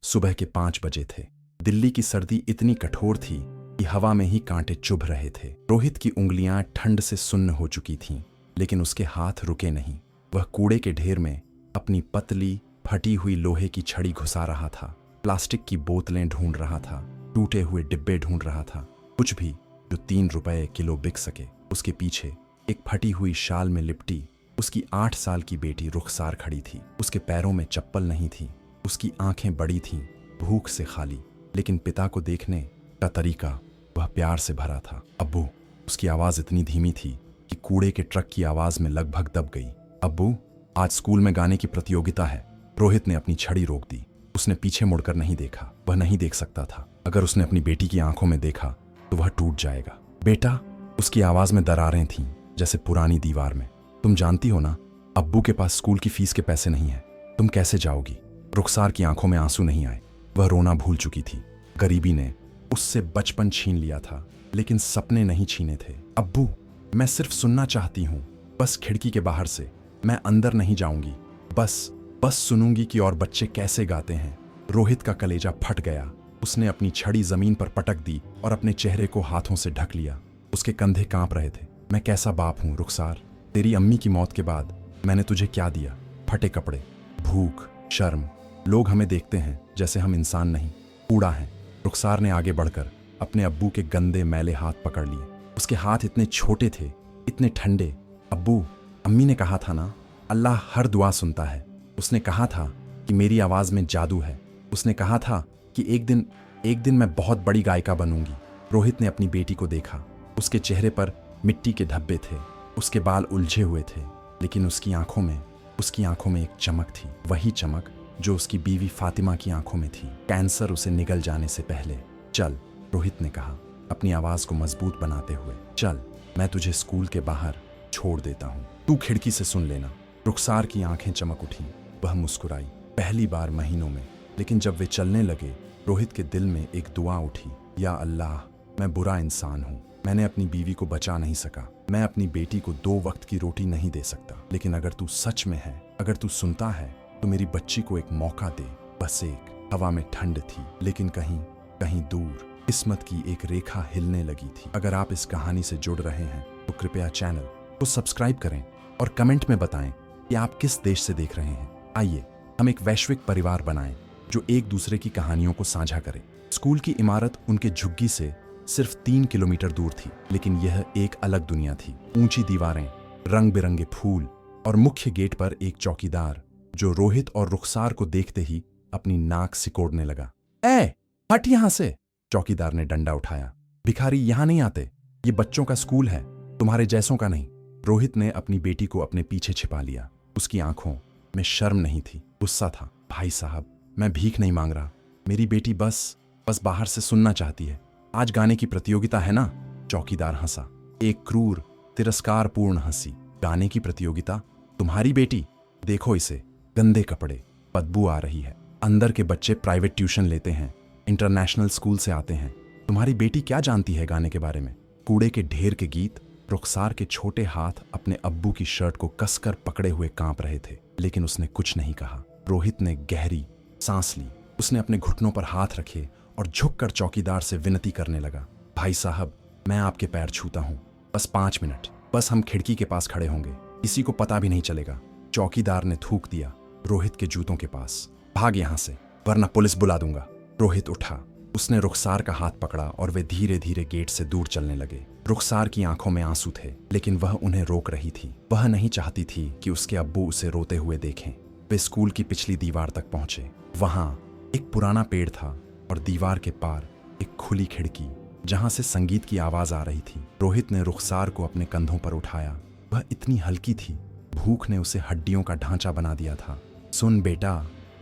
सुबह के 5 बजे थे। दिल्ली की सर्दी इतनी कठोर थी कि हवा में ही कांटे चुभ रहे थे। रोहित की उंगलियां ठंड से सुन्न हो चुकी थीं, लेकिन उसके हाथ रुके नहीं। वह कूड़े के ढेर में अपनी पतली फटी हुई लोहे की छड़ी घुसा रहा था, प्लास्टिक की बोतलें ढूंढ रहा था, टूटे हुए डिब्बे ढूंढ रहा था, कुछ भी जो 3 रुपए किलो बिक सके। उसके पीछे एक फटी हुई शाल में लिपटी उसकी 8 साल की बेटी रुखसार खड़ी थी। उसके पैरों में चप्पल नहीं थी, उसकी आंखें बड़ी थीं, भूख से खाली, लेकिन पिता को देखने का तरीका वह प्यार से भरा था। अब्बू। उसकी आवाज इतनी धीमी थी कि कूड़े के ट्रक की आवाज में लगभग दब गई। अब्बू, आज स्कूल में गाने की प्रतियोगिता है। रोहित ने अपनी छड़ी रोक दी। उसने पीछे मुड़कर नहीं देखा। वह नहीं देख सकता था। अगर उसने अपनी बेटी की आंखों में देखा तो वह टूट जाएगा। बेटा, उसकी आवाज में दरारें थीं, जैसे पुरानी दीवार में। तुम जानती हो ना, अब्बू के पास स्कूल की फीस के पैसे नहीं हैं। तुम कैसे जाओगी? रुखसार की आंखों में आंसू नहीं आए। वह रोना भूल चुकी थी। गरीबी ने उससे बचपन छीन लिया था, लेकिन सपने नहीं छीने थे। अब्बू, मैं सिर्फ सुनना चाहती हूँ, बस खिड़की के बाहर से। मैं अंदर नहीं जाऊंगी। बस सुनूंगी कि और बच्चे कैसे गाते हैं। रोहित का कलेजा फट गया। उसने अपनी छड़ी जमीन पर पटक दी और अपने चेहरे को हाथों से ढक लिया। उसके कंधे कांप रहे थे। मैं कैसा बाप हूँ रुखसार? तेरी अम्मी की मौत के बाद मैंने तुझे क्या दिया? फटे कपड़े, भूख, शर्म। लोग हमें देखते हैं जैसे हम इंसान नहीं, कूड़ा हैं। रुखसार ने आगे बढ़कर अपने अब्बू के गंदे मैले हाथ पकड़ लिए। उसके हाथ इतने छोटे थे, इतने ठंडे। अब्बू, अम्मी ने कहा था ना, अल्लाह हर दुआ सुनता है। उसने कहा था कि मेरी आवाज में जादू है। उसने कहा था कि एक दिन मैं बहुत बड़ी गायिका बनूंगी। रोहित ने अपनी बेटी को देखा। उसके चेहरे पर मिट्टी के धब्बे थे, उसके बाल उलझे हुए थे, लेकिन उसकी आंखों में एक चमक थी। वही चमक जो उसकी बीवी फातिमा की आंखों में थी, कैंसर उसे निगल जाने से पहले। चल, रोहित ने कहा, अपनी आवाज को मजबूत बनाते हुए। चल, मैं तुझे स्कूल के बाहर छोड़ देता हूँ। तू खिड़की से सुन लेना। रुखसार की आंखें चमक उठी। वह मुस्कुराई, पहली बार महीनों में। लेकिन जब वे चलने लगे, रोहित के दिल में एक दुआ उठी। या अल्लाह, मैं बुरा इंसान हूँ। मैंने अपनी बीवी को बचा नहीं सका। मैं अपनी बेटी को 2 वक्त की रोटी नहीं दे सकता। लेकिन अगर तू सच में है, अगर तू सुनता है, तो मेरी बच्ची को एक मौका दे, बस एक। हवा में ठंड थी, लेकिन कहीं दूर किस्मत की एक रेखा हिलने लगी थी। अगर आप इस कहानी से जुड़ रहे हैं तो कृपया चैनल को सब्सक्राइब करें और कमेंट में बताएं कि आप किस देश से देख रहे हैं। आइए हम एक वैश्विक परिवार बनाएं जो एक दूसरे की कहानियों को साझा करे। स्कूल की इमारत उनके झुग्गी से सिर्फ 3 किलोमीटर दूर थी, लेकिन यह एक अलग दुनिया थी। ऊंची दीवारें, रंग बिरंगे फूल और मुख्य गेट पर एक चौकीदार जो रोहित और रुखसार को देखते ही अपनी नाक सिकोड़ने लगा। ए, हट यहां से! चौकीदार ने डंडा उठाया। भिखारी यहां नहीं आते। ये बच्चों का स्कूल है, तुम्हारे जैसों का नहीं। रोहित ने अपनी बेटी को अपने पीछे छिपा लिया। उसकी आंखों में शर्म नहीं थी, गुस्सा था। भाई साहब, मैं भीख नहीं मांग रहा। मेरी बेटी बस बाहर से सुनना चाहती है। आज गाने की प्रतियोगिता है ना? चौकीदार हंसा, एक क्रूर, तिरस्कारपूर्ण हंसी। गाने की प्रतियोगिता? तुम्हारी बेटी? देखो इसे, गंदे कपड़े, बदबू आ रही है। अंदर के बच्चे प्राइवेट ट्यूशन लेते हैं, इंटरनेशनल स्कूल से आते हैं। तुम्हारी बेटी क्या जानती है गाने के बारे में? कूड़े के ढेर के गीत। रुखसार के छोटे हाथ अपने अब्बू की शर्ट को कसकर पकड़े हुए कांप रहे थे, लेकिन उसने कुछ नहीं कहा। रोहित ने गहरी सांस ली। उसने अपने घुटनों पर हाथ रखे और झुककर चौकीदार से विनती करने लगा। भाई साहब, मैं आपके पैर छूता हूँ, बस 5 मिनट। बस हम खिड़की के पास खड़े होंगे, किसी को पता भी नहीं चलेगा। चौकीदार ने थूक दिया रोहित के जूतों के पास। भाग यहां से, वरना पुलिस बुला दूंगा। रोहित उठा। उसने रुखसार का हाथ पकड़ा और वे धीरे धीरे गेट से दूर चलने लगे। रुखसार की आंखों में आंसू थे, लेकिन वह उन्हें रोक रही थी। वह नहीं चाहती थी कि उसके अब्बू उसे रोते हुए देखें। वे स्कूल की पिछली दीवार तक पहुंचे। वहां एक पुराना पेड़ था और दीवार के पार एक खुली खिड़की जहां से संगीत की आवाज आ रही थी। रोहित ने रुखसार को अपने कंधों पर उठाया। वह इतनी हल्की थी, भूख ने उसे हड्डियों का ढांचा बना दिया था। सुन बेटा,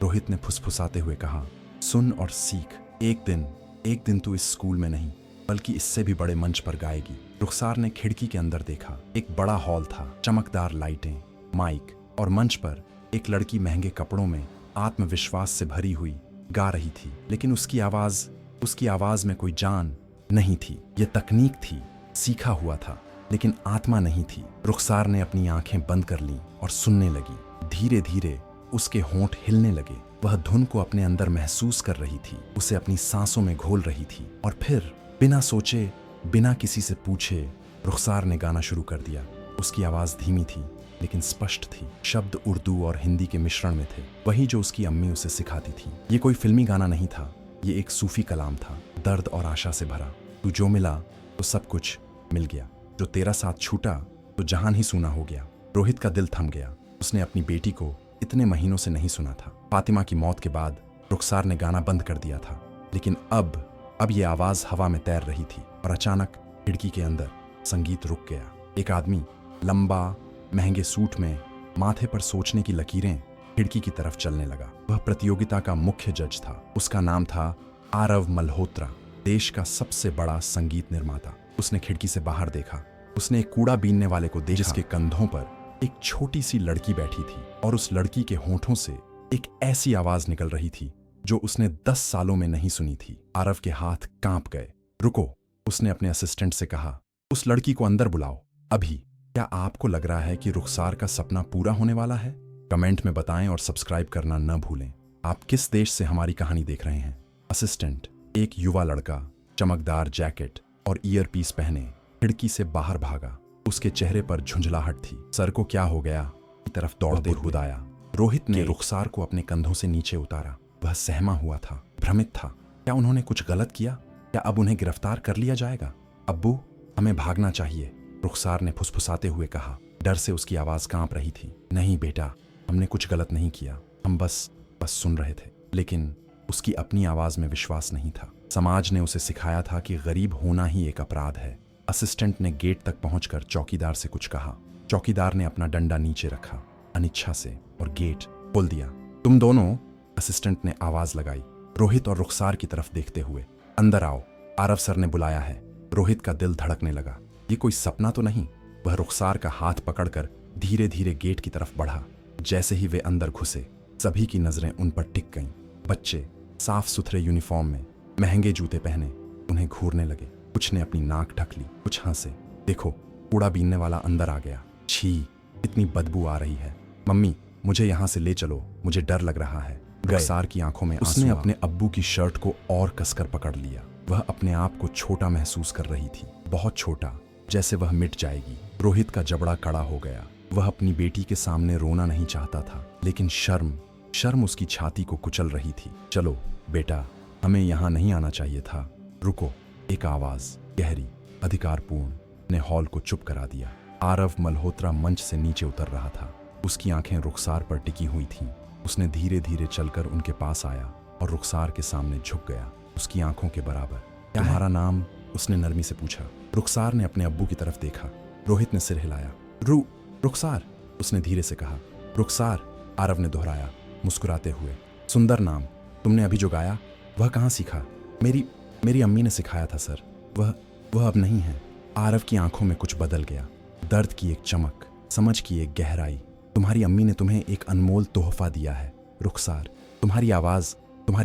रोहित ने फुसफुसाते हुए कहा, सुन और सीख। एक दिन तू इस स्कूल में नहीं, बल्कि इससे भी बड़े मंच पर गाएगी। रुखसार ने खिड़की के अंदर देखा। एक बड़ा हॉल था, चमकदार लाइटें, माइक और मंच पर एक लड़की महंगे कपड़ों में आत्मविश्वास से भरी हुई गा रही थी। लेकिन उसकी आवाज में कोई जान नहीं थी। यह तकनीक थी, सीखा हुआ था, लेकिन आत्मा नहीं थी। रुखसार ने अपनी आंखें बंद कर लीं और सुनने लगी। धीरे धीरे उसके होंठ हिलने लगे। वह धुन को अपने अंदर महसूस कर रही थी, उसे अपनी सांसों में घोल रही थी। और फिर बिना सोचे, बिना किसी से पूछे, रुखसार ने गाना शुरू कर दिया। उसकी आवाज धीमी थी लेकिन स्पष्ट थी। शब्द उर्दू और हिंदी के मिश्रण में थे, वही जो उसकी अम्मी उसे सिखाती थी। ये कोई फिल्मी गाना नहीं था, ये एक सूफी कलाम था, दर्द और आशा से भरा। तू जो मिला तो सब कुछ मिल गया, जो तेरा साथ छूटा तो जहान ही सूना हो गया। रोहित का दिल थम गया। उसने अपनी बेटी को इतने महीनों से नहीं सुना था। फातिमा की मौत के बाद रुखसार ने गाना बंद कर दिया था, लेकिन अब ये आवाज हवा में तैर रही थी। और अचानक खिड़की के अंदर संगीत रुक गया। एक आदमी लंबा, महंगे सूट में, माथे पर सोचने की लकीरें, खिड़की की तरफ चलने लगा। वह प्रतियोगिता का मुख्य जज था। उसका नाम था आरव मल्होत्रा, देश का सबसे बड़ा संगीत निर्माता। उसने खिड़की से बाहर देखा। उसने एक कूड़ा बीनने वाले को देखा, जिसके कंधों पर एक छोटी सी लड़की बैठी थी और उस लड़की के होंठों से एक ऐसी आवाज निकल रही थी जो उसने 10 सालों में नहीं सुनी थी। आरव के हाथ कांप गए। रुको, उसने अपने असिस्टेंट से कहा, उस लड़की को अंदर बुलाओ अभी। क्या आपको लग रहा है कि रुखसार का सपना पूरा होने वाला है? कमेंट में बताएं और सब्सक्राइब करना न भूलें। आप किस देश से हमारी कहानी देख रहे हैं? असिस्टेंट, एक युवा लड़का, चमकदार जैकेट और ईयरपीस पहने, खिड़की से बाहर भागा। उसके चेहरे पर झुंझलाहट थी। सर को क्या हो गया? की तरफ दौड़ते हुए आया। रोहित ने रुखसार को अपने कंधों से नीचे उतारा। वह सहमा हुआ था, भ्रमित था। क्या उन्होंने कुछ गलत किया? क्या अब उन्हें गिरफ्तार कर लिया जाएगा? अब्बू, हमें भागना चाहिए, रुखसार ने फुसफुसाते हुए कहा। डर से उसकी आवाज कांप रही थी। नहीं बेटा, हमने कुछ गलत नहीं किया, हम बस सुन रहे थे। लेकिन उसकी अपनी आवाज में विश्वास नहीं था। समाज ने उसे सिखाया था कि गरीब होना ही एक अपराध है। असिस्टेंट ने गेट तक पहुंचकर चौकीदार से कुछ कहा। चौकीदार ने अपना डंडा नीचे रखा अनिच्छा से और गेट खोल दिया। तुम दोनों, असिस्टेंट ने आवाज लगाई, रोहित और रुखसार की तरफ देखते हुए। अंदर आओ, आरव सर ने बुलाया है। रोहित का दिल धड़कने लगा। ये कोई सपना तो नहीं? वह रुखसार का हाथ पकड़कर धीरे धीरे गेट की तरफ बढ़ा। जैसे ही वे अंदर घुसे, सभी की नजरें उन पर टिक गईं। बच्चे साफ सुथरे यूनिफॉर्म में, महंगे जूते पहने, उन्हें घूरने लगे। कुछ ने अपनी नाक ढक ली, कुछ हंसे। देखो, कूड़ा बीनने वाला अंदर आ गया। छी, इतनी बदबू आ रही है। मम्मी, मुझे यहाँ से ले चलो, मुझे डर लग रहा है। रुखसार की आंखों में उसने अपने अब्बू की शर्ट को और कसकर पकड़ लिया। वह अपने आप को छोटा महसूस कर रही थी, बहुत छोटा, जैसे वह मिट जाएगी। रोहित का जबड़ा कड़ा हो गया। वह अपनी बेटी के सामने रोना नहीं चाहता था, लेकिन शर्म उसकी छाती को कुचल रही थी। चलो बेटा, हमें यहाँ नहीं आना चाहिए था। रुको, एक आवाज, गहरी, अधिकारपूर्ण, ने हॉल को चुप करा दिया। आरव मल्होत्रा मंच से नीचे उतर रहा था। उसकी आंखें रुखसार पर टिकी हुई थीं। उसने धीरे धीरे चलकर उनके पास आया और रुखसार के सामने झुक गया, उसकी आंखों के बराबर। तुम्हारा नाम? उसने नरमी से पूछा। रुखसार ने अपने अब्बू की तरफ देखा। रोहित ने सिर हिलाया। रुखसार, उसने धीरे से कहा। रुखसार, आरव ने दोहराया, मुस्कुराते हुए। सुंदर नाम। तुमने अभी जो गाया, वह कहाँ सीखा? मेरी अम्मी ने सिखाया था सर। वह अब नहीं है। आरव की आंखों में कुछ बदल गया। दर्द की एक चमक, समझ की एक गहराई। तुम्हारी अम्मी ने तुम्हें एक अनमोल तोहफा दिया है रुखसार। तुम्हारी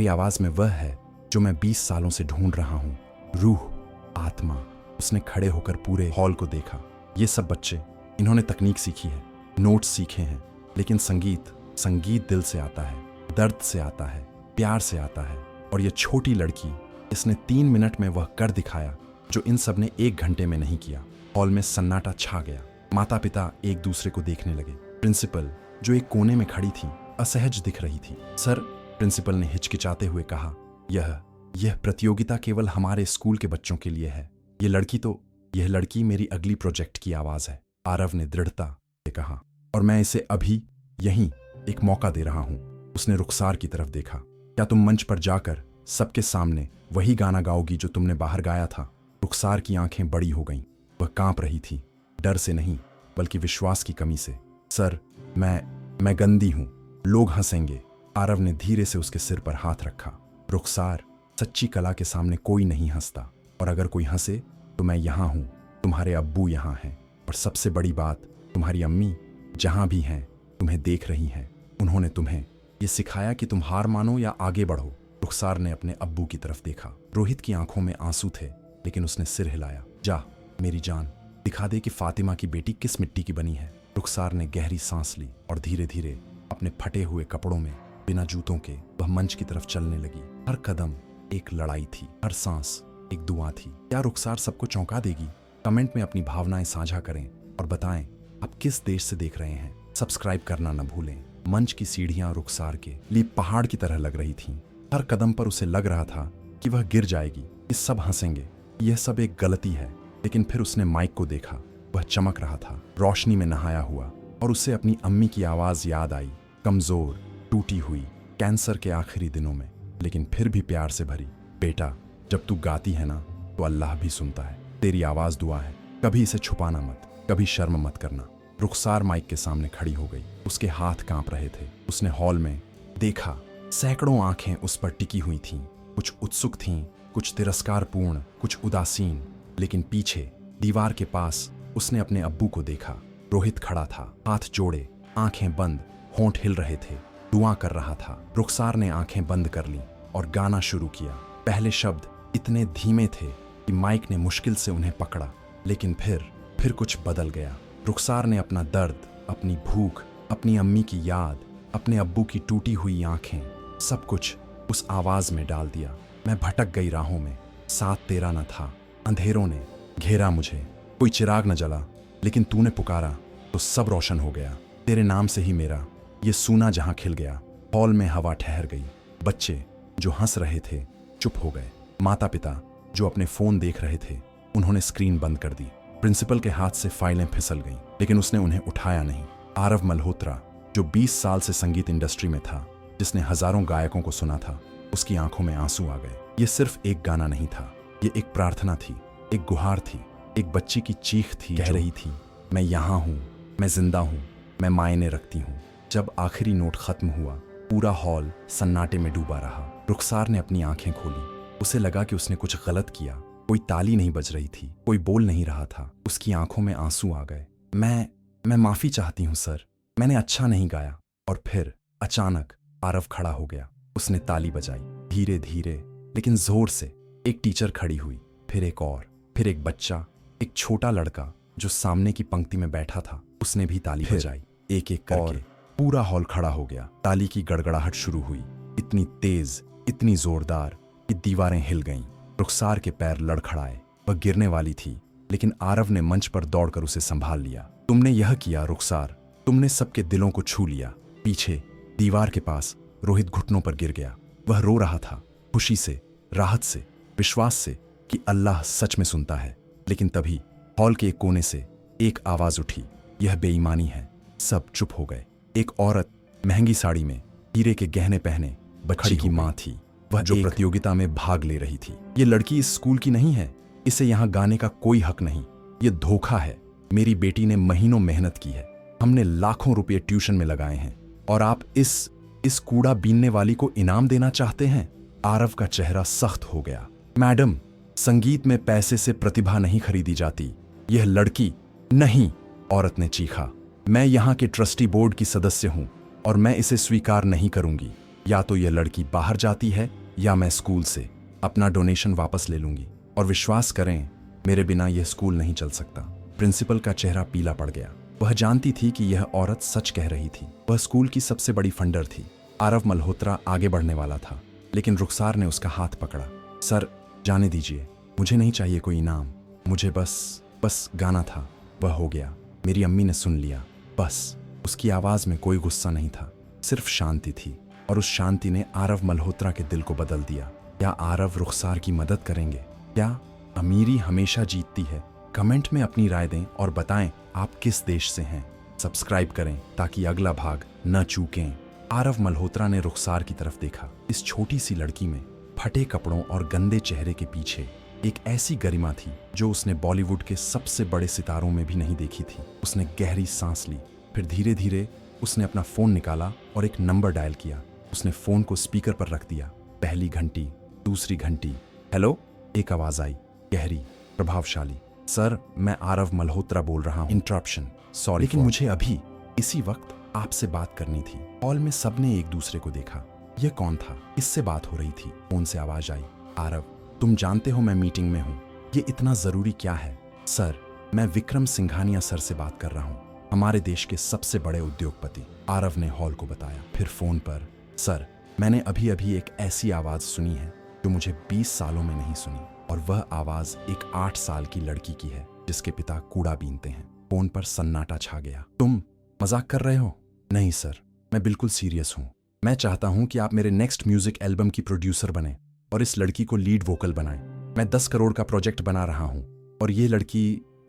आवाज में वह है जो मैं 20 सालों से ढूंढ रहा हूँ। रूह, आत्मा। उसने खड़े होकर पूरे हॉल को देखा। ये सब बच्चे, इन्होंने तकनीक सीखी है, नोट्स सीखे हैं, लेकिन संगीत दिल से आता है, दर्द से आता है, प्यार से आता है। और ये छोटी लड़की, इसने 3 मिनट में वह कर दिखाया जो इन सब ने 1 घंटे में नहीं किया। हॉल में सन्नाटा छा गया। माता पिता एक दूसरे को देखने लगे। प्रिंसिपल, जो एक कोने में खड़ी थी, असहज दिख रही थी। सर, प्रिंसिपल ने हिचकिचाते हुए कहा, यह प्रतियोगिता केवल हमारे स्कूल के बच्चों के लिए है। यह लड़की मेरी अगली प्रोजेक्ट की आवाज है, आरव ने दृढ़ता से कहा, और मैं इसे अभी यहीं एक मौका दे रहा हूं। उसने रुखसार की तरफ देखा। क्या तुम मंच पर जाकर सबके सामने वही गाना गाओगी जो तुमने बाहर गाया था? रुखसार की आंखें बड़ी हो गईं। वह कांप रही थी, डर से नहीं बल्कि विश्वास की कमी से। सर, मैं गंदी हूं, लोग हंसेंगे। आरव ने धीरे से उसके सिर पर हाथ रखा। रुखसार, सच्ची कला के सामने कोई नहीं हंसता, और अगर कोई हंसे तो मैं यहां हूं, तुम्हारे अब्बू यहां हैं, और सबसे बड़ी बात, तुम्हारी अम्मी जहां भी हैं तुम्हें देख रही हैं। उन्होंने तुम्हें ये सिखाया कि तुम हार मानो या आगे बढ़ो। रुखसार ने अपने अब्बू की तरफ देखा। रोहित की आंखों में आंसू थे, लेकिन उसने सिर हिलाया। जा मेरी जान, दिखा दे कि फातिमा की बेटी किस मिट्टी की बनी है। रुखसार ने गहरी सांस ली और धीरे धीरे अपने फटे हुए कपड़ों में बिना जूतों के वह मंच की तरफ चलने लगी। हर कदम एक लड़ाई थी, हर सांस एक दुआ थी। क्या रुखसार सबको चौंका देगी? कमेंट में अपनी भावनाएं साझा करें और बताएं आप किस देश से देख रहे हैं। सब्सक्राइब करना न भूलें। मंच की सीढ़ियां रुखसार के लिए पहाड़ की तरह लग रही थीं। हर कदम पर उसे लग रहा था कि वह गिर जाएगी, कि सब हंसेंगे, यह सब एक गलती है। लेकिन फिर उसने माइक को देखा। वह चमक रहा था, रोशनी में नहाया हुआ, और उसे अपनी अम्मी की आवाज याद आई, कमजोर, टूटी हुई, कैंसर के आखिरी दिनों में, लेकिन फिर भी प्यार से भरी। बेटा, जब तू गाती है ना तो अल्लाह भी सुनता है। तेरी आवाज दुआ है, कभी इसे छुपाना मत, कभी शर्म मत करना। रुखसार माइक के सामने खड़ी हो गई। उसके हाथ कांप रहे थे। उसने हॉल में देखा, सैकड़ों आंखें उस पर टिकी हुई थीं। कुछ उत्सुक थीं, कुछ तिरस्कारपूर्ण, कुछ उदासीन। लेकिन पीछे दीवार के पास उसने अपने अब्बू को देखा। रोहित खड़ा था, हाथ जोड़े, आंखें बंद, होंठ हिल रहे थे, दुआ कर रहा था। रुखसार ने आंखें बंद कर लीं और गाना शुरू किया। पहले शब्द इतने धीमे थे कि माइक ने मुश्किल से उन्हें पकड़ा, लेकिन फिर कुछ बदल गया। रुखसार ने अपना दर्द, अपनी भूख, अपनी अम्मी की याद, अपने अब्बू की टूटी हुई आंखें, सब कुछ उस आवाज में डाल दिया। मैं भटक गई राहों में, साथ तेरा न था, अंधेरों ने घेरा मुझे, कोई चिराग न जला, लेकिन तूने पुकारा तो सब रोशन हो गया। तेरे नाम से ही मेरा ये सूना जहां खिल गया। हॉल में हवा ठहर गई। बच्चे जो हंस रहे थे चुप हो गए। माता पिता जो अपने फोन देख रहे थे उन्होंने स्क्रीन बंद कर दी। प्रिंसिपल के हाथ से फाइलें फिसल गईं, लेकिन उसने उन्हें उठाया नहीं। आरव मल्होत्रा जो 20 साल से संगीत इंडस्ट्री में था, जिसने हजारों गायकों को सुना था, उसकी आंखों में आंसू आ गए। ये सिर्फ एक गाना नहीं था, ये एक प्रार्थना थी, एक गुहार थी, एक बच्ची की चीख थी। कह रही थी, मैं यहाँ हूँ, मैं जिंदा हूँ, मैं मायने रखती हूँ। जब आखिरी नोट खत्म हुआ, पूरा हॉल सन्नाटे में डूबा रहा। रुखसार ने अपनी आंखें खोली। उसे लगा कि उसने कुछ गलत किया। कोई ताली नहीं बज रही थी, कोई बोल नहीं रहा था। उसकी आंखों में आंसू आ गए। मैं माफी चाहती हूँ सर, मैंने अच्छा नहीं गाया। और फिर अचानक आरव खड़ा हो गया। उसने ताली बजाई, धीरे धीरे लेकिन जोर से। एक टीचर खड़ी हुई, फिर एक और, फिर एक बच्चा, एक छोटा लड़का जो सामने की पंक्ति में बैठा था, उसने भी ताली बजाई। एक एक करके पूरा हॉल खड़ा हो गया। ताली की गड़गड़ाहट शुरू हुई, इतनी तेज, इतनी जोरदार कि दीवारें हिल गईं। रुखसार के पैर लड़खड़ाए। वह गिरने वाली थी, लेकिन आरव ने मंच पर दौड़कर उसे संभाल लिया। तुमने यह किया रुखसार, तुमने सबके दिलों को छू लिया। पीछे दीवार के पास रोहित घुटनों पर गिर गया। वह रो रहा था, खुशी से, राहत से, विश्वास से कि अल्लाह सच में सुनता है। लेकिन तभी हॉल के एक कोने से एक आवाज उठी, यह बेईमानी है। सब चुप हो गए। एक औरत महंगी साड़ी में, हीरे के गहने पहने, बच्ची की मां थी, वह जो प्रतियोगिता में भाग ले रही थी। ये लड़की इस स्कूल की नहीं है, इसे यहाँ गाने का कोई हक नहीं। ये धोखा है। मेरी बेटी ने महीनों मेहनत की है, हमने लाखों रुपए ट्यूशन में लगाए हैं, और आप इस कूड़ा बीनने वाली को इनाम देना चाहते हैं। आरव का चेहरा सख्त हो गया। मैडम, संगीत में पैसे से प्रतिभा नहीं खरीदी जाती। यह लड़की नहीं, औरत ने चीखा। मैं यहाँ के ट्रस्टी बोर्ड की सदस्य हूँ और मैं इसे स्वीकार नहीं करूंगी। या तो यह लड़की बाहर जाती है या मैं स्कूल से अपना डोनेशन वापस ले लूंगी। और विश्वास करें, मेरे बिना यह स्कूल नहीं चल सकता। प्रिंसिपल का चेहरा पीला पड़ गया। वह जानती थी कि यह औरत सच कह रही थी। वह स्कूल की सबसे बड़ी फंडर थी। आरव मल्होत्रा आगे बढ़ने वाला था, लेकिन रुखसार ने उसका हाथ पकड़ा। सर, जाने दीजिए, मुझे नहीं चाहिए कोई इनाम, मुझे बस गाना था। वह हो गया, मेरी अम्मी ने सुन लिया, बस। उसकी आवाज में कोई गुस्सा नहीं था, सिर्फ शांति थी, और उस शांति ने आरव मल्होत्रा के दिल को बदल दिया। क्या आरव रुखसार की मदद करेंगे? क्या अमीरी हमेशा जीतती है? कमेंट में अपनी राय दें और बताएं आप किस देश से हैं। सब्सक्राइब करें ताकि अगला भाग न चूकें। आरव मल्होत्रा ने रुखसार की तरफ देखा। इस छोटी सी लड़की में फटे कपड़ों और गंदे चेहरे के पीछे एक ऐसी गरिमा थी जो उसने बॉलीवुड के सबसे बड़े सितारों में भी नहीं देखी थी। उसने गहरी सांस ली, फिर धीरे धीरे उसने अपना फोन निकाला और एक नंबर डायल किया। उसने फोन को स्पीकर पर रख दिया। पहली घंटी, दूसरी घंटी। हेलो, एक आवाज आई, गहरी, प्रभावशाली। सर, मैं आरव मल्होत्रा बोल रहा हूँ। इंटरप्शन, सॉरी, लेकिन मुझे अभी इसी वक्त आपसे बात करनी थी। हॉल में सबने एक दूसरे को देखा। यह कौन था? इससे बात हो रही थी। फोन से आवाज आई, आरव, तुम जानते हो मैं मीटिंग में हूँ, ये इतना जरूरी क्या है? सर, मैं विक्रम सिंघानिया सर से बात कर रहा हूँ, हमारे देश के सबसे बड़े उद्योगपति। आरव ने हॉल को बताया। फिर फोन पर सर, मैंने अभी अभी एक ऐसी आवाज सुनी है जो मुझे 20 सालों में नहीं सुनी, और वह आवाज एक 8 साल की लड़की की है जिसके पिता कूड़ा बीनते हैं। फोन पर सन्नाटा छा गया। तुम मजाक कर रहे हो? नहीं सर, मैं बिल्कुल सीरियस हूँ। मैं चाहता हूँ कि आप मेरे नेक्स्ट म्यूजिक एल्बम की प्रोड्यूसर बने और इस लड़की को लीड वोकल बनाएं। मैं 10 करोड़ का प्रोजेक्ट बना रहा हूँ और ये लड़की,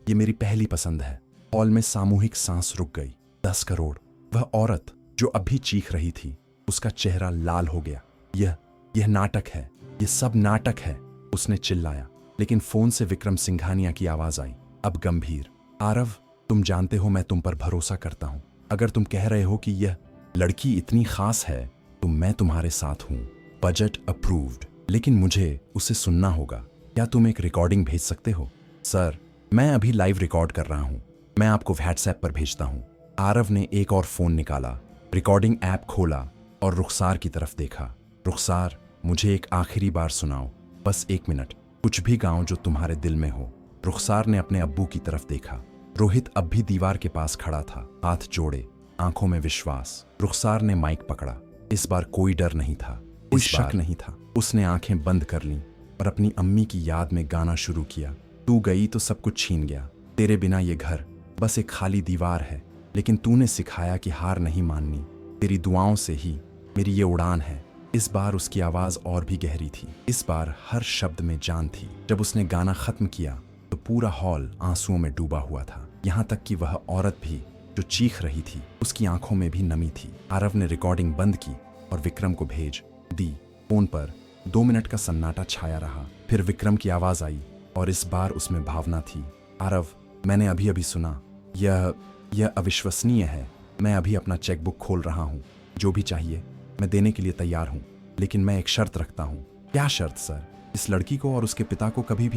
ये मेरी पहली पसंद है। हॉल में सामूहिक सांस रुक गई। 10 करोड़। वह औरत जो अभी चीख रही थी, उसका चेहरा लाल हो गया। यह नाटक है, यह सब नाटक है, उसने चिल्लाया। लेकिन फोन से विक्रम सिंघानिया की आवाज आई, अब गंभीर। आरव, तुम जानते हो मैं तुम पर भरोसा करता हूं। अगर तुम कह रहे हो कि यह लड़की इतनी खास है तो मैं तुम्हारे साथ हूं। बजट अप्रूव्ड, लेकिन मुझे उसे सुनना होगा। क्या तुम एक रिकॉर्डिंग भेज सकते हो? सर, मैं अभी लाइव रिकॉर्ड कर रहा हूं, मैं आपको व्हाट्सएप पर भेजता हूं। आरव ने एक और फोन निकाला, रिकॉर्डिंग ऐप खोला और रुखसार की तरफ देखा। रुखसार, मुझे एक आखिरी बार सुनाओ, बस 1 मिनट, कुछ भी गाओ जो तुम्हारे दिल में हो। रुखसार ने अपने अब्बू की तरफ देखा। रोहित अब भी दीवार के पास खड़ा था, हाथ जोड़े, आंखों में विश्वास। रुखसार ने माइक पकड़ा। इस बार कोई डर नहीं था, कोई शक नहीं था। उसने आंखें बंद कर लीं और अपनी अम्मी की याद में गाना शुरू किया। तू गई तो सब कुछ छीन गया, तेरे बिना ये घर बस एक खाली दीवार है, लेकिन तूने सिखाया कि हार नहीं माननी, तेरी दुआओं से ही मेरी ये उड़ान है। इस बार उसकी आवाज और भी गहरी थी, इस बार हर शब्द में जान थी। जब उसने गाना खत्म किया तो पूरा हॉल आंसुओं में डूबा हुआ था, यहाँ तक कि वह औरत भी जो चीख रही थी, उसकी आंखों में भी नमी थी। आरव ने रिकॉर्डिंग बंद की और विक्रम को भेज दी। फोन पर 2 मिनट का सन्नाटा छाया रहा। फिर विक्रम की आवाज आई और इस बार उसमें भावना थी। आरव, मैंने अभी अभी सुना, यह अविश्वसनीय है। मैं अभी अपना चेकबुक खोल रहा हूँ, जो भी चाहिए मैं देने के लिए तैयार हूँ, लेकिन मैं एक शर्त रखता हूँ। क्या शर्त सर? इस लड़की को और उसके पिता को कभी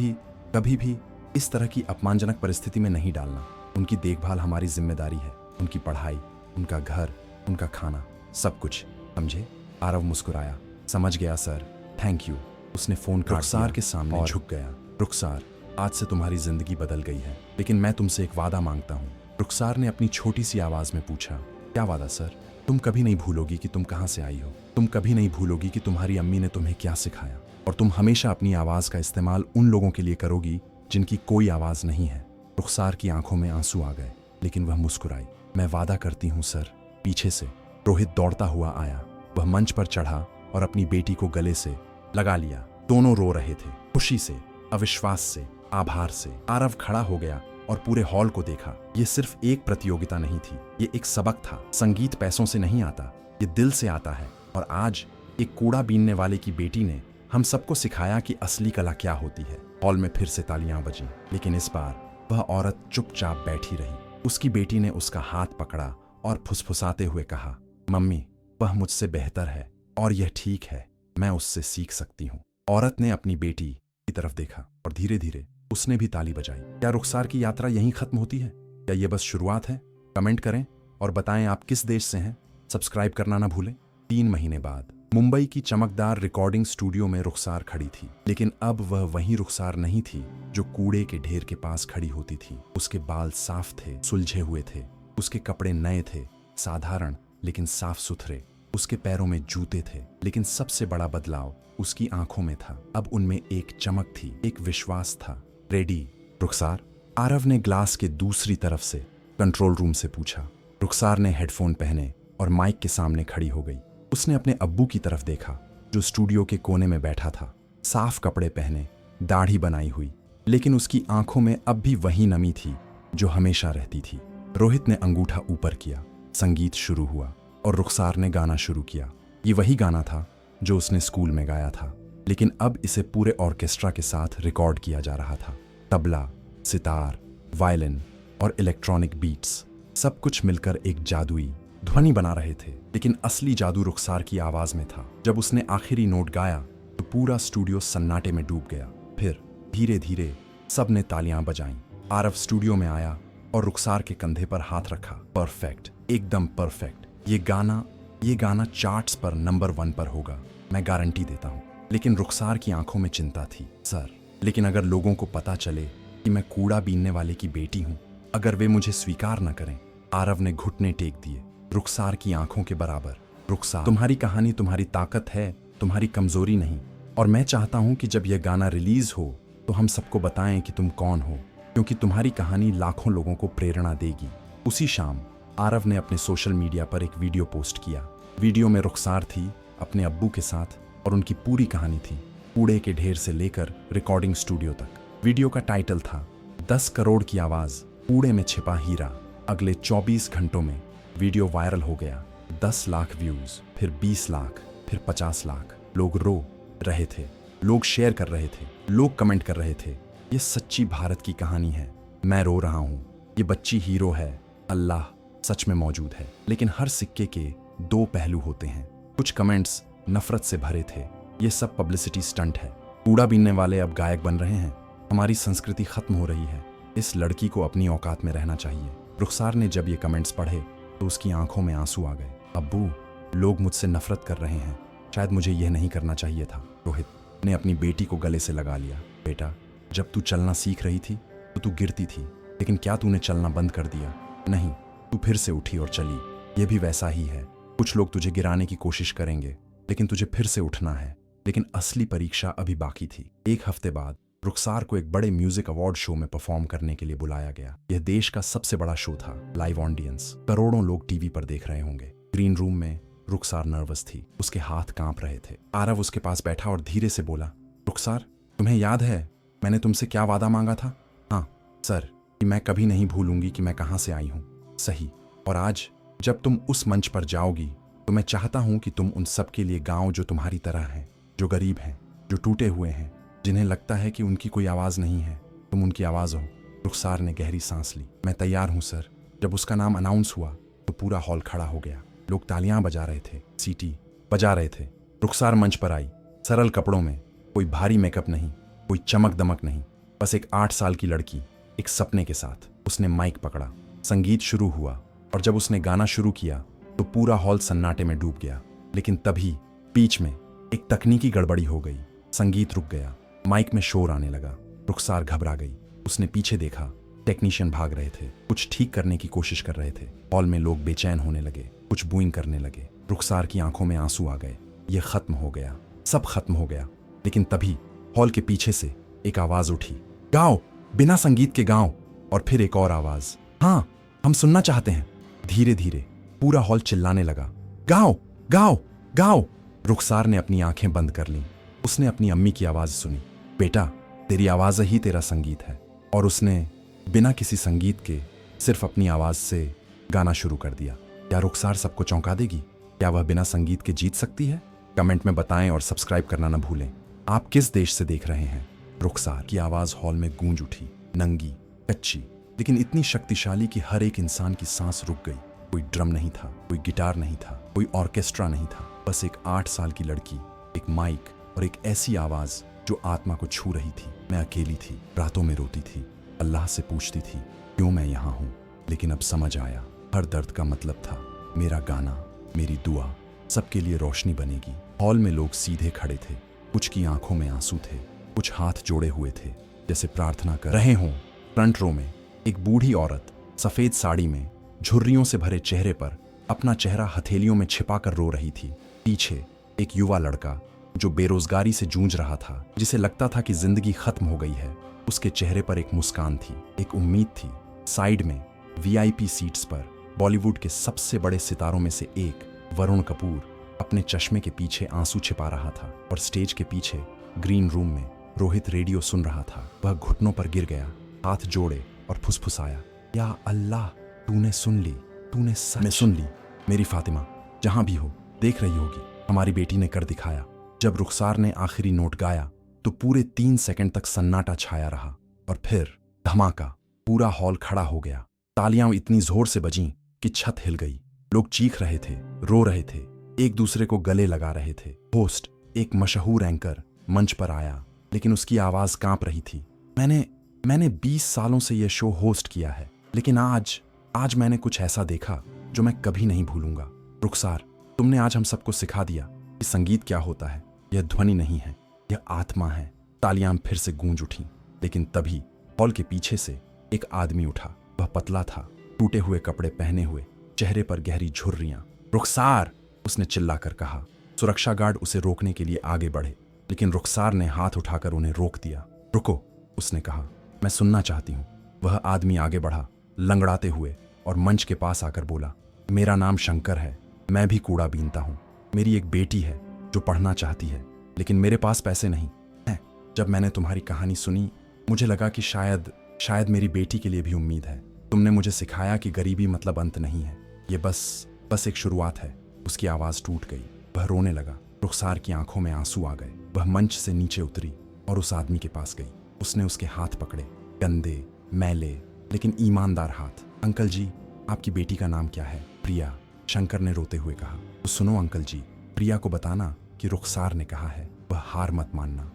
भी इस तरह की अपमानजनक परिस्थिति में नहीं डालना। उनकी देखभाल हमारी जिम्मेदारी है, उनकी पढ़ाई, उनका घर, उनका खाना, सब कुछ, समझे? आरव मुस्कुराया। समझ गया सर, थैंक यू। उसने फोन काट दिया। रुखसार के सामने झुक गया। रुखसार, आज से तुम्हारी जिंदगी बदल गई है, लेकिन मैं तुमसे एक वादा मांगता हूँ। रुखसार ने अपनी छोटी सी आवाज में पूछा। क्या वादा सर? तुम कभी नहीं भूलोगी कि तुम कहाँ से आई हो, तुम कभी नहीं भूलोगी कि तुम्हारी अम्मी ने तुम्हें क्या सिखाया, और तुम हमेशा अपनी आवाज का इस्तेमाल उन लोगों के लिए करोगी जिनकी कोई आवाज नहीं है। रुखसार की आंखों में आंसू आ गए, लेकिन वह मुस्कुराई। मैं वादा करती हूँ सर। पीछे से रोहित दौड़ता हुआ आया। वह मंच पर चढ़ा और अपनी बेटी को गले से लगा लिया। दोनों रो रहे थे, खुशी से, अविश्वास से, आभार से। आरव खड़ा हो गया और पूरे हॉल को देखा। ये सिर्फ एक प्रतियोगिता नहीं थी, ये एक सबक था। संगीत पैसों से नहीं आता, ये दिल से आता है। और आज एक कूड़ा बीनने वाले की बेटी ने हम सबको सिखाया कि असली कला क्या होती है। हॉल में फिर से तालियां बजीं, लेकिन इस बार वह औरत चुपचाप बैठी रही। उसकी बेटी ने उसका हाथ पकड़ा और फुसफुसाते हुए कहा, मम्मी, वह मुझसे बेहतर है और यह ठीक है, मैं उससे सीख सकती हूँ। औरत ने अपनी बेटी की तरफ देखा और धीरे धीरे उसने भी ताली बजाई। क्या रुखसार की यात्रा यहीं खत्म होती है? क्या यह बस शुरुआत है? कमेंट करें और बताएं आप किस देश से हैं। सब्सक्राइब करना ना भूलें। 3 महीने बाद मुंबई की चमकदार रिकॉर्डिंग स्टूडियो में रुखसार खड़ी थी, लेकिन अब वह वही रुखसार नहीं थी जो कूड़े के ढेर के पास खड़ी होती थी। उसके बाल साफ थे, सुलझे हुए थे। उसके कपड़े नए थे, साधारण लेकिन साफ सुथरे। उसके पैरों में जूते थे, लेकिन सबसे बड़ा बदलाव उसकी आंखों में था। अब उनमें एक चमक थी, एक विश्वास था। रेडी रुखसार? आरव ने ग्लास के दूसरी तरफ से कंट्रोल रूम से पूछा। रुखसार ने हेडफोन पहने और माइक के सामने खड़ी हो गई। उसने अपने अब्बू की तरफ देखा, जो स्टूडियो के कोने में बैठा था, साफ कपड़े पहने, दाढ़ी बनाई हुई, लेकिन उसकी आंखों में अब भी वही नमी थी जो हमेशा रहती थी। रोहित ने अंगूठा ऊपर किया। संगीत शुरू हुआ और रुखसार ने गाना शुरू किया। ये वही गाना था जो उसने स्कूल में गाया था, लेकिन अब इसे पूरे ऑर्केस्ट्रा के साथ रिकॉर्ड किया जा रहा था। तबला, सितार, वायलिन और इलेक्ट्रॉनिक बीट्स, सब कुछ मिलकर एक जादुई ध्वनि बना रहे थे। लेकिन असली जादू रुखसार की आवाज में था। जब उसने आखिरी नोट गाया तो पूरा स्टूडियो सन्नाटे में डूब गया। फिर धीरे धीरे सबने तालियां बजाईं। आरव स्टूडियो में आया और रुखसार के कंधे पर हाथ रखा। परफेक्ट, एकदम परफेक्ट। ये गाना चार्ट्स पर नंबर 1 पर होगा, मैं गारंटी देता हूँ। लेकिन रुखसार की आंखों में चिंता थी। सर, लेकिन अगर लोगों को पता चले कि मैं कूड़ा बीनने वाले की बेटी हूँ, अगर वे मुझे स्वीकार न करें? आरव ने घुटने टेक दिए, रुखसार की आंखों के बराबर। रुखसार, तुम्हारी कहानी तुम्हारी ताकत है, तुम्हारी कमजोरी नहीं। और मैं चाहता हूं कि जब यह गाना रिलीज हो तो हम सबको बताएं कि तुम कौन हो, क्योंकि तुम्हारी कहानी लाखों लोगों को प्रेरणा देगी। उसी शाम आरव ने अपने सोशल मीडिया पर एक वीडियो पोस्ट किया। वीडियो में रुखसार थी अपने अब्बू के साथ और उनकी पूरी कहानी थी, कूड़े के ढेर से लेकर रिकॉर्डिंग स्टूडियो तक। वीडियो का टाइटल था 10 करोड़ की आवाज, कूड़े में छिपा हीरा। अगले 24 घंटों में वीडियो वायरल हो गया। 10 लाख व्यूज, फिर 20 लाख, फिर 50 लाख। लोग रो रहे थे, लोग शेयर कर रहे थे, लोग कमेंट कर रहे थे, ये सच्ची भारत की कहानी है, मैं रो रहा हूं, ये बच्ची हीरो है, अल्लाह सच में मौजूद है। लेकिन हर सिक्के के दो पहलू होते हैं। कुछ कमेंट्स नफरत से भरे थे, ये सब पब्लिसिटी स्टंट है, कूड़ा बीनने वाले अब गायक बन रहे हैं, हमारी संस्कृति खत्म हो रही है, इस लड़की को अपनी औकात में रहना चाहिए। रुखसार ने जब ये कमेंट्स पढ़े तो उसकी आंखों में आंसू आ गए। अब्बू, लोग मुझसे नफरत कर रहे हैं, शायद मुझे यह नहीं करना चाहिए था। रोहित ने अपनी बेटी को गले से लगा लिया। बेटा, जब तू चलना सीख रही थी तो तू गिरती थी, लेकिन क्या तूने चलना बंद कर दिया? नहीं, तू फिर से उठी और चली। यह भी वैसा ही है, कुछ लोग तुझे गिराने की कोशिश करेंगे, लेकिन तुझे फिर से उठना है। लेकिन असली परीक्षा अभी बाकी थी। एक हफ्ते बाद रुखसार को एक बड़े म्यूजिक अवार्ड शो में परफॉर्म करने के लिए बुलाया गया। यह देश का सबसे बड़ा शो था, लाइव ऑडियंस, करोड़ों लोग टीवी पर देख रहे होंगे। ग्रीन रूम में रुखसार नर्वस थी, उसके हाथ कांप रहे थे। आरव उसके पास बैठा और धीरे से बोला, रुखसार, तुम्हें याद है मैंने तुमसे क्या वादा मांगा था? हाँ सर, कि मैं कभी नहीं भूलूंगी कि मैं कहां से आई हूं। सही। और आज जब तुम उस मंच पर जाओगी तो मैं चाहता हूं कि तुम उन सब के लिए गाओ जो तुम्हारी तरह हैं, जो गरीब हैं, जो टूटे हुए हैं, जिन्हें लगता है कि उनकी कोई आवाज नहीं है, तुम उनकी आवाज हो। रुखसार ने गहरी सांस ली। मैं तैयार हूं सर। जब उसका नाम अनाउंस हुआ तो पूरा हॉल खड़ा हो गया। लोग तालियां बजा रहे थे, सीटी बजा रहे थे। रुखसार मंच पर आई, सरल कपड़ों में, कोई भारी मेकअप नहीं, कोई चमक दमक नहीं, बस एक 8 साल की लड़की एक सपने के साथ। उसने माइक पकड़ा, संगीत शुरू हुआ और जब उसने गाना शुरू किया तो पूरा हॉल सन्नाटे में डूब गया। लेकिन तभी बीच में एक तकनीकी गड़बड़ी हो गई, संगीत रुक गया, माइक में शोर आने लगा। रुखसार घबरा गई। उसने पीछे देखा, टेक्नीशियन भाग रहे थे, कुछ ठीक करने की कोशिश कर रहे थे। हॉल में लोग बेचैन होने लगे, कुछ बूइंग करने लगे। रुखसार की आंखों में आंसू आ गए। ये खत्म हो गया, सब खत्म हो गया। लेकिन तभी हॉल के पीछे से एक आवाज उठी, गाओ, बिना संगीत के गाओ। और फिर एक और आवाज, हाँ हम सुनना चाहते हैं। धीरे धीरे पूरा हॉल चिल्लाने लगा, गाओ गाओ गाओ। रुखसार ने अपनी आंखें बंद कर लीं। उसने अपनी अम्मी की आवाज सुनी, बेटा तेरी आवाज ही तेरा संगीत है। और उसने बिना किसी संगीत के सिर्फ अपनी आवाज से गाना शुरू कर दिया। क्या रुखसार सबको चौंका देगी? क्या वह बिना संगीत के जीत सकती है? कमेंट में बताएं और सब्सक्राइब करना न भूलें। आप किस देश से देख रहे हैं? रुखसार की आवाज हॉल में गूंज उठी, नंगी, कच्ची, लेकिन इतनी शक्तिशाली कि हर एक इंसान की सांस रुक गई। कोई ड्रम नहीं था, कोई गिटार नहीं था, कोई ऑर्केस्ट्रा नहीं था, बस एक 8 साल की लड़की, एक माइक और एक ऐसी आवाज जो आत्मा को छू रही थी। मैं अकेली थी, रातों में रोती थी, अल्लाह से पूछती थी क्यों मैं यहाँ हूँ। लेकिन अब समझ आया, हर दर्द का मतलब था मेरा गाना, मेरी दुआ सबके लिए रोशनी बनेगी। हॉल में लोग सीधे खड़े थे, कुछ की आंखों में आंसू थे, कुछ हाथ जोड़े हुए थे जैसे प्रार्थना कर रहे हों। फ्रंट रो में एक बूढ़ी औरत सफेद साड़ी में झुर्रियों से भरे चेहरे पर अपना चेहरा हथेलियों में छिपाकर रो रही थी। पीछे एक युवा लड़का जो बेरोजगारी से जूझ रहा था, जिसे लगता था कि जिंदगी खत्म हो गई है। उसके चेहरे पर एक मुस्कान थी, एक उम्मीद थी। साइड में वीआईपी सीट्स पर बॉलीवुड के सबसे बड़े सितारों में से एक वरुण कपूर अपने चश्मे के पीछे आंसू छिपा रहा था। और स्टेज के पीछे ग्रीन रूम में रोहित रेडियो सुन रहा था। वह घुटनों पर गिर गया, हाथ जोड़े और फुसफुसाया, या अल्लाह, तूने सुन ली, तूने सच में सुन ली। मेरी फातिमा जहां भी हो देख रही होगी, हमारी बेटी ने कर दिखाया। जब रुखसार ने आखिरी नोट गाया तो पूरे 3 सेकंड तक सन्नाटा छाया रहा और फिर धमाका, पूरा हॉल खड़ा हो गया। तालियां इतनी जोर से बजीं कि छत हिल गई। लोग चीख रहे थे, रो रहे थे, एक दूसरे को गले लगा रहे थे। होस्ट, एक मशहूर एंकर, मंच पर आया, लेकिन उसकी आवाज कांप रही थी। मैंने 20 सालों से यह शो होस्ट किया है, लेकिन आज मैंने कुछ ऐसा देखा जो मैं कभी नहीं भूलूंगा। रुखसार, तुमने आज हम सबको सिखा दिया कि संगीत क्या होता है। यह ध्वनि नहीं है, यह आत्मा है। तालियां फिर से गूंज उठीं, लेकिन तभी हॉल के पीछे से एक आदमी उठा। वह पतला था, टूटे हुए कपड़े पहने हुए, चेहरे पर गहरी झुर्रियां। रुखसार, उसने चिल्लाकर कहा। सुरक्षा गार्ड उसे रोकने के लिए आगे बढ़े, लेकिन रुखसार ने हाथ उठाकर उन्हें रोक दिया। रुको, उसने कहा, मैं सुनना चाहती हूँ। वह आदमी आगे बढ़ा, लंगड़ाते हुए, और मंच के पास आकर बोला, मेरा नाम शंकर है, मैं भी कूड़ा बीनता हूँ। मेरी एक बेटी है जो पढ़ना चाहती है, लेकिन मेरे पास पैसे नहीं हैं। जब मैंने तुम्हारी कहानी सुनी, मुझे लगा कि शायद मेरी बेटी के लिए भी उम्मीद है। तुमने मुझे सिखाया कि गरीबी मतलब अंत नहीं है, ये बस एक शुरुआत है। उसकी आवाज़ टूट गई, वह रोने लगा। रुखसार की आंखों में आंसू आ गए। वह मंच से नीचे उतरी और उस आदमी के पास गई। उसने उसके हाथ पकड़े, गंदे, मैले, लेकिन ईमानदार हाथ। अंकल जी, आपकी बेटी का नाम क्या है? प्रिया, शंकर ने रोते हुए कहा। तो सुनो अंकल जी, प्रिया को बताना कि रुखसार ने कहा है, वह हार मत मानना।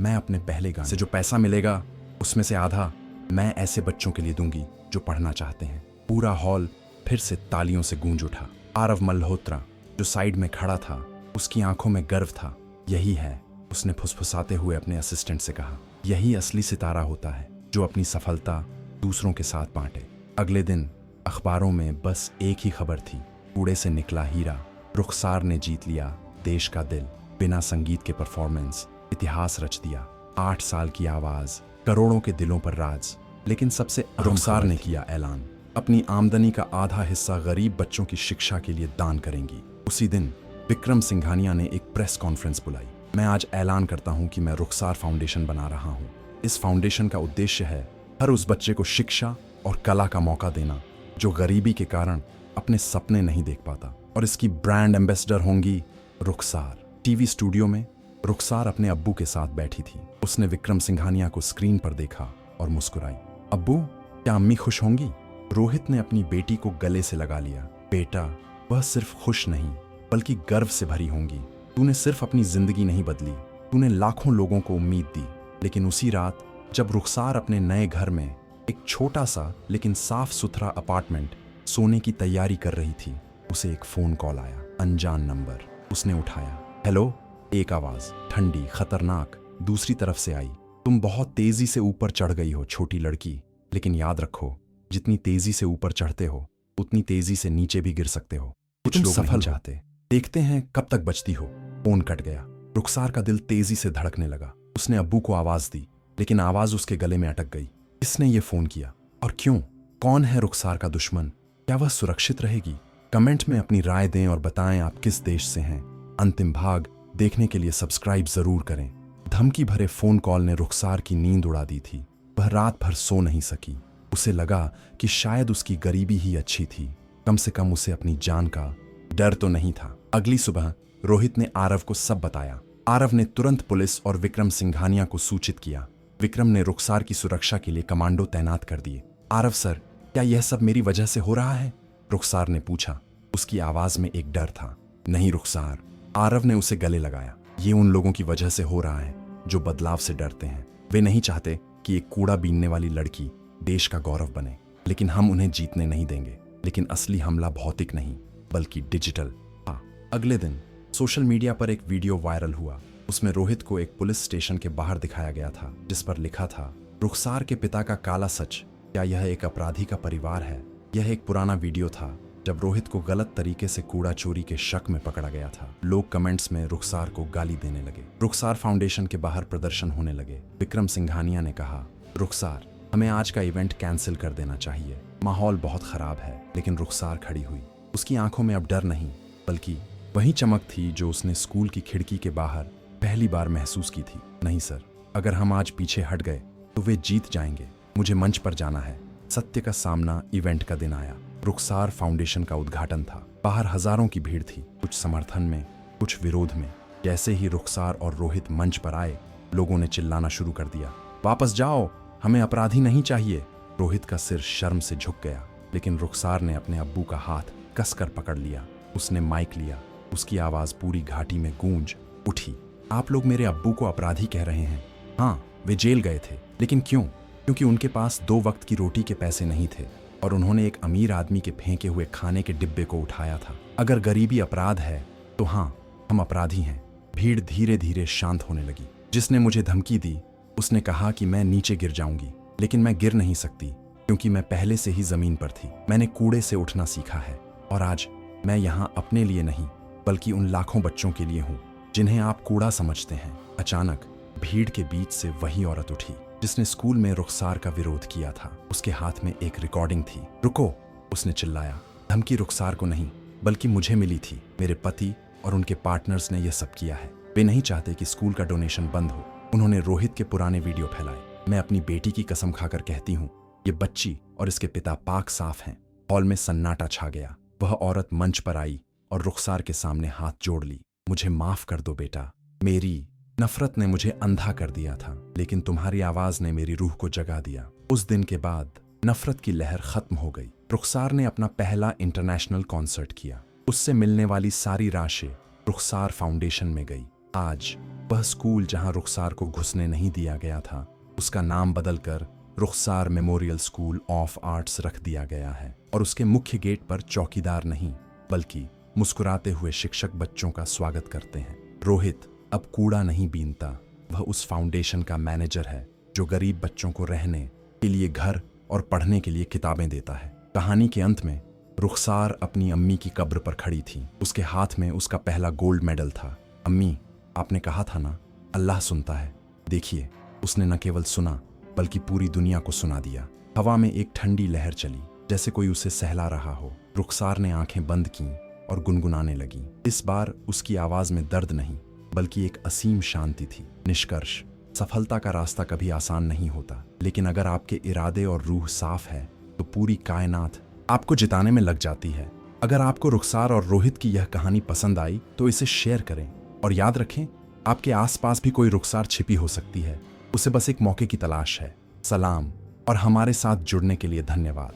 मैं अपने पहले गाने से जो पैसा मिलेगा उसमें से आधा मैं ऐसे बच्चों के लिए दूंगी जो पढ़ना चाहते हैं। पूरा हॉल फिर से तालियों से गूंज उठा। आरव मल्होत्रा जो साइड में खड़ा था, उसकी आंखों में गर्व था। यही है, उसने फुसफुसाते हुए अपने असिस्टेंट से कहा, यही असली सितारा होता है जो अपनी सफलता दूसरों के साथ बांटे। अगले दिन अखबारों में बस एक ही खबर थी, कूड़े से निकला हीरा, रुखसार ने जीत लिया देश का दिल। बिना संगीत के परफॉर्मेंस इतिहास रच दिया। 8 साल की आवाज, करोड़ों के दिलों पर राज। लेकिन सबसे रुखसार ने किया ऐलान, अपनी आमदनी का आधा हिस्सा गरीब बच्चों की शिक्षा के लिए दान करेंगी। उसी दिन विक्रम सिंघानिया ने एक प्रेस कॉन्फ्रेंस बुलाई। मैं आज ऐलान करता हूं कि मैं रुखसार फाउंडेशन बना रहा हूं। इस फाउंडेशन का उद्देश्य है हर उस बच्चे को शिक्षा और कला का मौका देना जो गरीबी के कारण अपने सपने नहीं देख पाता। और इसकी ब्रांड एम्बेसडर होंगी रुखसार। टीवी स्टूडियो में रुखसार अपने अब्बू के साथ बैठी थी। उसने विक्रम सिंघानिया को स्क्रीन पर देखा और मुस्कुराई। अब्बू, क्या अम्मी खुश होंगी? रोहित ने अपनी बेटी को गले से लगा लिया। बेटा, वह सिर्फ खुश नहीं बल्कि गर्व से भरी होंगी। तूने सिर्फ अपनी जिंदगी नहीं बदली, तूने लाखों लोगों को उम्मीद दी। लेकिन उसी रात जब रुखसार अपने नए घर में एक छोटा सा लेकिन साफ सुथरा अपार्टमेंट सोने की तैयारी कर रही थी, उसे एक फोन कॉल आया। अनजान नंबर। उसने उठाया। हेलो, एक आवाज, ठंडी, खतरनाक, दूसरी तरफ से आई। तुम बहुत तेजी से ऊपर चढ़ गई हो छोटी लड़की, लेकिन याद रखो, जितनी तेजी से ऊपर चढ़ते हो उतनी तेजी से नीचे भी गिर सकते हो। कुछ लोग सफल चाहते, देखते हैं कब तक बचती हो। फोन कट गया। रुखसार का दिल तेजी से धड़कने लगा। उसने अब्बू को आवाज दी, लेकिन आवाज उसके गले में अटक गई। किसने ये फोन किया और क्यों? कौन है रुखसार का दुश्मन? क्या वह सुरक्षित रहेगी? कमेंट में अपनी राय दें और बताएं आप किस देश से हैं। अंतिम भाग देखने के लिए सब्सक्राइब जरूर करें। धमकी भरे फोन कॉल ने रुखसार की नींद उड़ा दी थी। वह रात भर सो नहीं सकी। उसे लगा कि शायद उसकी गरीबी ही अच्छी थी, कम से कम उसे अपनी जान का डर तो नहीं था। अगली सुबह रोहित ने आरव को सब बताया। आरव ने तुरंत पुलिस और विक्रम सिंघानिया को सूचित किया। विक्रम ने रुखसार की सुरक्षा के लिए कमांडो तैनात कर दिए। आरव सर, क्या यह सब मेरी वजह से हो रहा है? रुखसार ने पूछा। उसकी आवाज में एक डर था। नहीं रुखसार, आरव ने उसे गले लगाया। ये उन लोगों की वजह से हो रहा है जो बदलाव से डरते हैं। वे नहीं चाहते कि एक कूड़ा बीनने वाली लड़की देश का गौरव बने, लेकिन हम उन्हें जीतने नहीं देंगे। लेकिन असली हमला भौतिक नहीं बल्कि डिजिटल। हाँ, अगले दिन सोशल मीडिया पर एक वीडियो वायरल हुआ। उसमें रोहित को एक पुलिस स्टेशन के बाहर दिखाया गया था, जिस पर लिखा था, रुखसार के पिता का काला सच, क्या यह एक अपराधी का परिवार है? यह एक पुराना वीडियो था जब रोहित को गलत तरीके से कूड़ा चोरी के शक में पकड़ा गया था। लोग कमेंट्स में रुखसार को गाली देने लगे। रुखसार फाउंडेशन के बाहर प्रदर्शन होने लगे। विक्रम सिंघानिया ने कहा, रुखसार, हमें आज का इवेंट कैंसिल कर देना चाहिए, माहौल बहुत खराब है। लेकिन रुखसार खड़ी हुई। उसकी आंखों में अब डर नहीं बल्कि वही चमक थी जो उसने स्कूल की खिड़की के बाहर पहली बार महसूस की थी। नहीं सर, अगर हम आज पीछे हट गए तो वे जीत जाएंगे। मुझे मंच पर जाना है। सत्य का सामना इवेंट का दिन आया। रुखसार फाउंडेशन का उद्घाटन था। बाहर हजारों की भीड़ थी, कुछ समर्थन में, कुछ विरोध में। जैसे ही रुखसार और रोहित मंच पर आए, लोगों ने चिल्लाना शुरू कर दिया, वापस जाओ, हमें अपराधी नहीं चाहिए। रोहित का सिर शर्म से झुक गया, लेकिन रुखसार ने अपने अब्बू का हाथ कसकर पकड़ लिया। उसने माइक लिया। उसकी आवाज पूरी घाटी में गूंज उठी। आप लोग मेरे अब्बू को अपराधी कह रहे हैं? हाँ, वे जेल गए थे, लेकिन क्यों? क्योंकि उनके पास 2 वक्त की रोटी के पैसे नहीं थे और उन्होंने एक अमीर आदमी के फेंके हुए खाने के डिब्बे को उठाया था। अगर गरीबी अपराध है तो हाँ, हम अपराधी हैं। भीड़ धीरे धीरे शांत होने लगी। जिसने मुझे धमकी दी उसने कहा कि मैं नीचे गिर जाऊंगी, लेकिन मैं गिर नहीं सकती क्योंकि मैं पहले से ही जमीन पर थी। मैंने कूड़े से उठना सीखा है और आज मैं यहाँ अपने लिए नहीं बल्कि उन लाखों बच्चों के लिए हूँ जिन्हें आप कूड़ा समझते हैं। अचानक भीड़ के बीच से वही औरत उठी जिसने स्कूल में रुखसार का विरोध किया था। उसके हाथ में एक रिकॉर्डिंग थी। रुको, उसने चिल्लाया। धमकी रुखसार को नहीं बल्कि मुझे मिली थी। मेरे पति और उनके पार्टनर्स ने यह सब किया है। वे नहीं चाहते कि स्कूल का डोनेशन बंद हो। उन्होंने रोहित के पुराने वीडियो फैलाए। मैं अपनी बेटी की कसम खाकर कहती हूँ, ये बच्ची और इसके पिता पाक साफ हैं। हॉल में सन्नाटा छा गया। वह औरत मंच पर आई और रुखसार के सामने हाथ जोड़ ली। मुझे माफ कर दो बेटा। मेरी नफरत ने मुझे अंधा कर दिया था, लेकिन तुम्हारी आवाज ने मेरी रूह को जगा दिया। उस दिन के बाद नफरत की लहर खत्म हो गई। रुखसार ने अपना पहला इंटरनेशनल कॉन्सर्ट किया। उससे मिलने वाली सारी राशि रुखसार फाउंडेशन में गई। आज वह स्कूल जहां रुखसार को घुसने नहीं दिया गया था, उसका नाम बदलकर रुखसार मेमोरियल स्कूल ऑफ आर्ट्स रख दिया गया है और उसके मुख्य गेट पर चौकीदार नहीं बल्कि मुस्कुराते हुए शिक्षक बच्चों का स्वागत करते हैं। रोहित अब कूड़ा नहीं बीनता, वह उस फाउंडेशन का मैनेजर है जो गरीब बच्चों को रहने के लिए घर और पढ़ने के लिए किताबें देता है। कहानी के अंत में रुखसार अपनी अम्मी की कब्र पर खड़ी थी। उसके हाथ में उसका पहला गोल्ड मेडल था। अम्मी, आपने कहा था ना, अल्लाह सुनता है। देखिए, उसने न केवल सुना बल्कि पूरी दुनिया को सुना दिया। हवा में एक ठंडी लहर चली, जैसे कोई उसे सहला रहा हो। रुखसार ने आंखें बंद की और गुनगुनाने लगी। इस बार उसकी आवाज में दर्द नहीं बल्कि एक असीम शांति थी। निष्कर्ष, सफलता का रास्ता कभी आसान नहीं होता, लेकिन अगर आपके इरादे और रूह साफ है तो पूरी कायनात आपको जिताने में लग जाती है। अगर आपको रुखसार और रोहित की यह कहानी पसंद आई तो इसे शेयर करें और याद रखें, आपके आसपास भी कोई रुखसार छिपी हो सकती है। उसे बस एक मौके की तलाश है। सलाम और हमारे साथ जुड़ने के लिए धन्यवाद।